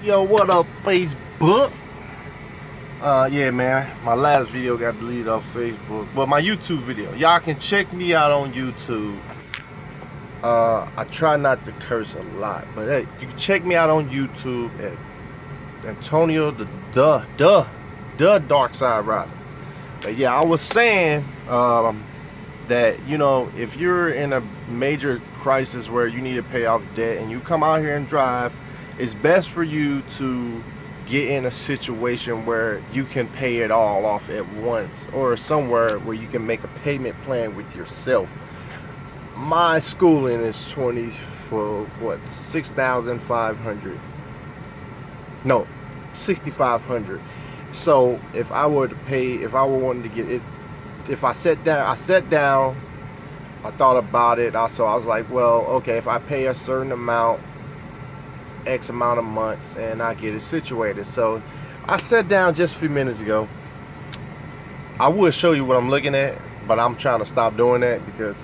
Yo, what up, Facebook? Yeah, man, my last video got deleted off Facebook, but my YouTube video, y'all can check me out on YouTube. I try not to curse a lot, but hey, you can check me out on YouTube at Antonio the Dark Side Rider. But yeah, I was saying that, you know, if you're in a major crisis where you need to pay off debt and you come out here and drive, it's best for you to get in a situation where you can pay it all off at once, or somewhere where you can make a payment plan with yourself. My schooling is 20 for what, 6,500, no, 6,500. So if I were to pay, if I were wanting to get it, if I sat down, I thought about it. Also, I was like, well, okay, if I pay a certain amount, X amount of months, and I get it situated. So I sat down just a few minutes ago. I would show you what I'm looking at, but I'm trying to stop doing that because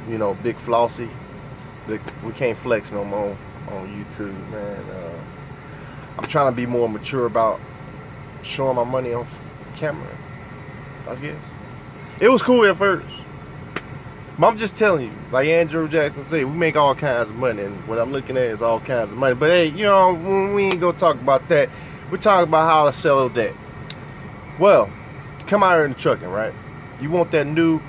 you know, Big Flossy, we can't flex no more on YouTube, man. I'm trying to be more mature about showing my money on camera, I guess. It was cool at first, but I'm just telling you, like Andrew Jackson said, we make all kinds of money, and what I'm looking at is all kinds of money. But hey, you know, we ain't gonna talk about that. We're talking about how to settle debt. Well, come out here in the trucking, right? You want that new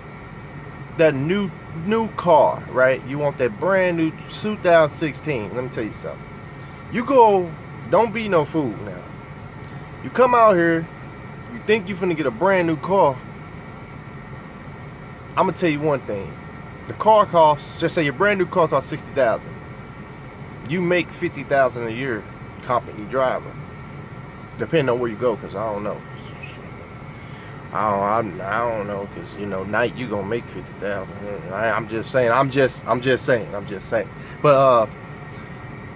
car, right? You want that brand new 2016. Let me tell you something. You go, don't be no fool now. You come out here, you think you finna get a brand new car. I'm gonna tell you one thing. The car costs, just say your brand new car costs $60,000. You make $50,000 a year company driver, depending on where you go, cause I don't know. I don't know, cause you know, night you gonna make 50,000. I'm just saying. But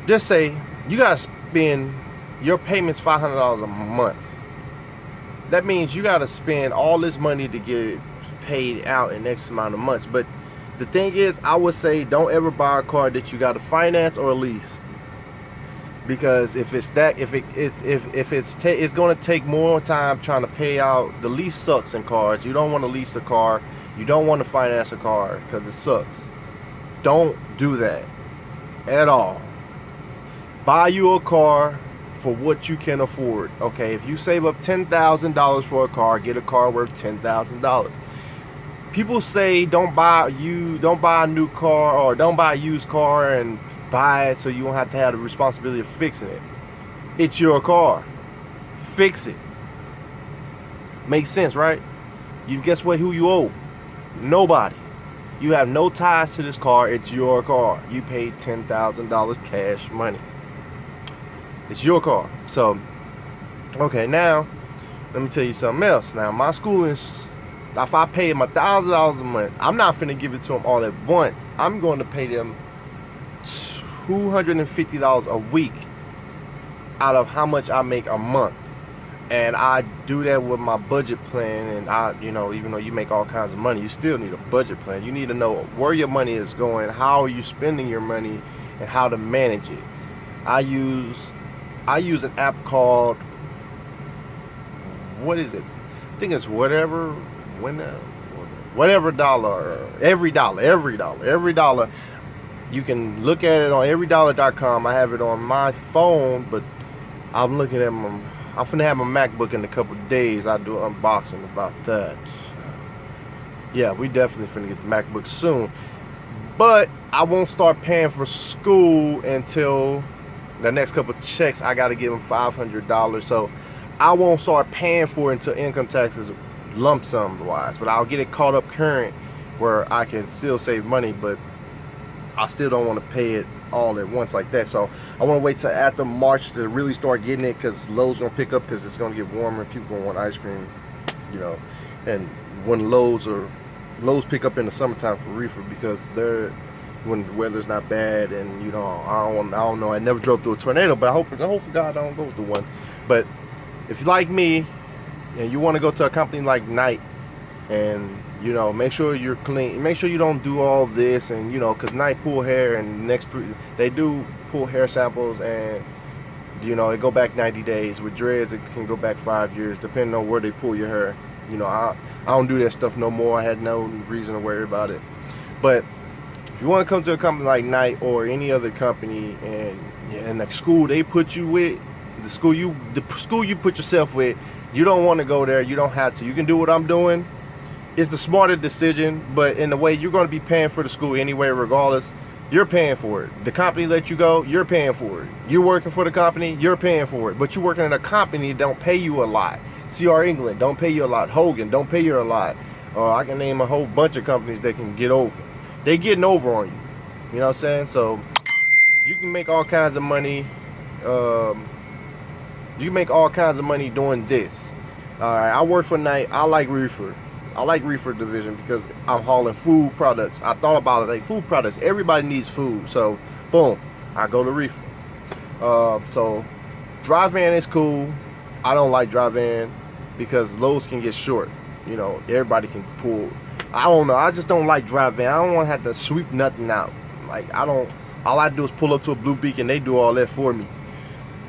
just say you gotta spend, your payment's $500 a month. That means you gotta spend all this money to get it paid out in X amount of months. But the thing is, I would say don't ever buy a car that you got to finance or lease, because if it's that, it's going to take more time trying to pay out. The lease sucks in cars. You don't want to lease a car. You don't want to finance a car because it sucks. Don't do that at all. Buy you a car for what you can afford. Okay, if you save up $10,000 for a car, get a car worth $10,000. People say don't buy a new car, or don't buy a used car and buy it so you won't have to have the responsibility of fixing it. It's your car. Fix it. Makes sense, right? You guess what? Who you owe? Nobody. You have no ties to this car. It's your car. You paid $10,000 cash money. It's your car. So, okay, now let me tell you something else. Now, my schooling's, if I pay them $1,000 a month, I'm not finna give it to them all at once. I'm going to pay them $250 a week out of how much I make a month. And I do that with my budget plan. And you know, even though you make all kinds of money, you still need a budget plan. You need to know where your money is going, how are you spending your money, and how to manage it. I use an app called, what is it? I think it's whatever dollar, every dollar. You can look at it on everydollar.com. I have it on my phone, but I'm looking at I'm finna have my MacBook in a couple of days. I'll do an unboxing about that. Yeah, we definitely finna get the MacBook soon. But I won't start paying for school until the next couple of checks. I gotta give them $500. So I won't start paying for it until income taxes lump sum wise, but I'll get it caught up current where I can still save money, but I still don't want to pay it all at once like that. So I want to wait till after March to really start getting it, because Lowe's gonna pick up, because it's gonna get warmer. People gonna want ice cream, you know. And when Lowe's pick up in the summertime for reefer, because when the weather's not bad, and you know, I don't know. I never drove through a tornado, but I hope for God I don't go through one. But if you like me and you want to go to a company like Knight, and you know, make sure you're clean, make sure you don't do all this, and you know, because Knight pull hair, and they do pull hair samples, and You know, it go back 90 days. With dreads, it can go back 5 years, depending on where they pull your hair. You know, I don't do that stuff no more. I had no reason to worry about it. But if you want to come to a company like Knight or any other company, and the school they put you with, the school you put yourself with, you don't want to go there. You don't have to. You can do what I'm doing. It's the smarter decision, but in a way, you're going to be paying for the school anyway, regardless. You're paying for it. The company let you go, you're paying for it. You're working for the company, you're paying for it. But you're working in a company that don't pay you a lot. CR England don't pay you a lot. Hogan don't pay you a lot. I can name a whole bunch of companies that can get over. They getting over on you. You know what I'm saying? So you can make all kinds of money. You can make all kinds of money doing this. All right, I work for Knight. I like reefer. I like reefer division because I'm hauling food products. I thought about it, like food products. Everybody needs food, so boom, I go to reefer. So dry van is cool. I don't like dry van because loads can get short. You know, everybody can pull. I don't know. I just don't like dry van. I don't want to have to sweep nothing out. Like I don't. All I do is pull up to a Blue Beacon. They do all that for me.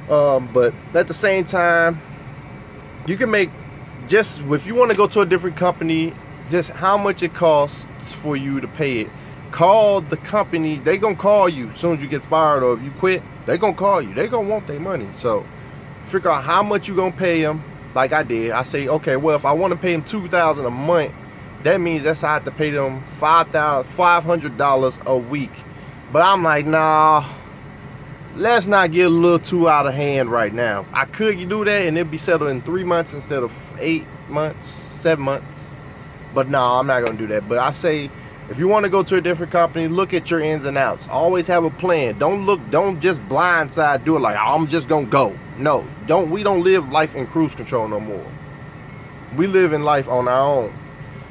But at the same time, you can make. Just if you want to go to a different company, just how much it costs for you to pay it. Call the company. They gonna call you as soon as you get fired or if you quit. They gonna call you. They gonna want their money. So figure out how much you gonna pay them. Like I did. I say, okay, well, if I want to pay them $2,000 a month, that means that's I have to pay them $500 a week. But I'm like, nah. Let's not get a little too out of hand right now. I could do that and it'd be settled in 3 months instead of 8 months, 7 months. But no, I'm not gonna do that. But I say, if you want to go to a different company, look at your ins and outs. Always have a plan. Don't just blindside do it like I'm just gonna go. No, we don't live life in cruise control no more. We live in life on our own.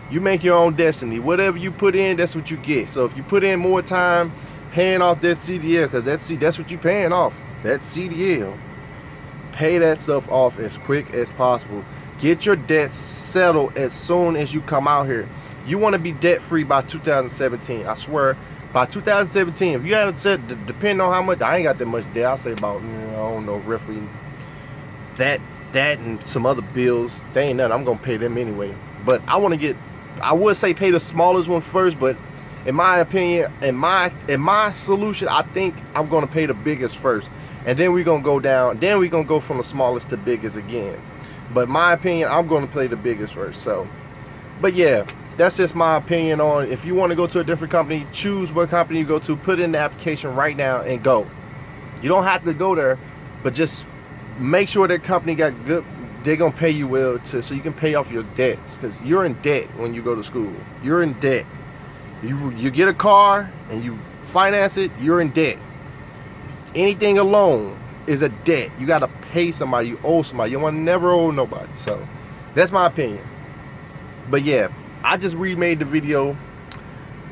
You make your own destiny. Whatever you put in, that's what you get. So if you put in more time paying off that CDL, because that's what you're paying off, that CDL, pay that stuff off as quick as possible. Get your debts settled as soon as you come out here. You want to be debt free by 2017. I swear, by 2017, if you haven't said, depending on how much, I ain't got that much debt. I'll say about, I don't know, roughly that and some other bills. They ain't nothing. I'm gonna pay them anyway. But I want to get, I would say pay the smallest one first, but in my opinion, in my solution, I think I'm gonna pay the biggest first, and then we're gonna go down. Then we're gonna go from the smallest to biggest again. But my opinion, I'm gonna pay the biggest first. So, but yeah, that's just my opinion on. If you want to go to a different company, choose what company you go to. Put in the application right now and go. You don't have to go there, but just make sure that company got good. They're gonna pay you well so you can pay off your debts, because you're in debt when you go to school. You're in debt. You get a car and you finance it, you're in debt. Anything alone is a debt. You got to pay somebody. You owe somebody. You want to never owe nobody. So that's my opinion. But yeah, I just remade the video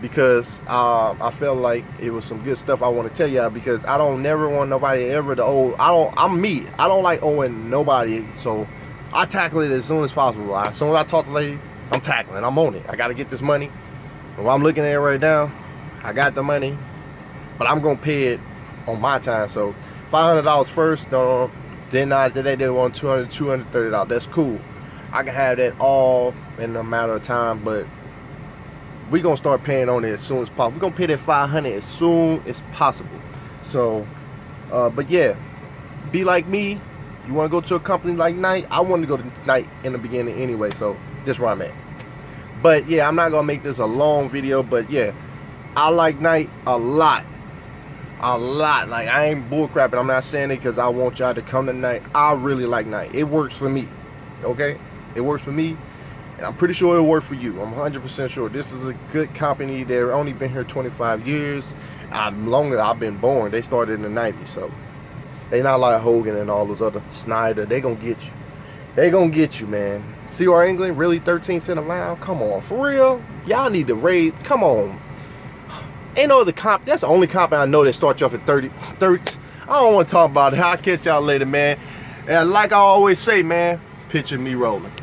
because I felt like it was some good stuff I want to tell y'all, because I don't never want nobody ever to owe. I'm me. I don't like owing nobody. So I tackle it as soon as possible. As soon as I talk to the lady, I'm tackling. I'm on it. I got to get this money. Well, I'm looking at it right now. I got the money, but I'm gonna pay it on my time. So $500 first. Then after that they want $230. That's cool. I can have that all in a matter of time, but we're gonna start paying on it as soon as possible. We're gonna pay that $500 as soon as possible. So, but yeah, be like me. You want to go to a company like Knight? I wanted to go to Knight in the beginning anyway. So that's where I'm at. But yeah, I'm not gonna make this a long video, but yeah, I like Knight a lot. Like, I ain't bullcrapping. I'm not saying it because I want y'all to come to Knight. I really like Knight. It works for me. Okay, it works for me, and I'm pretty sure it'll work for you. I'm 100% sure. This is a good company. They've only been here 25 years. Longer I've been born. They started in the 90s, so they not like Hogan and all those other Snyder. They gonna get you. They gonna get you, man. CR England, really 13 cents a mile? Come on, for real? Y'all need to raise, come on. Ain't no other comp, that's the only comp I know that starts you off at 30. I don't want to talk about it. I'll catch y'all later, man. And like I always say, man, picture me rolling.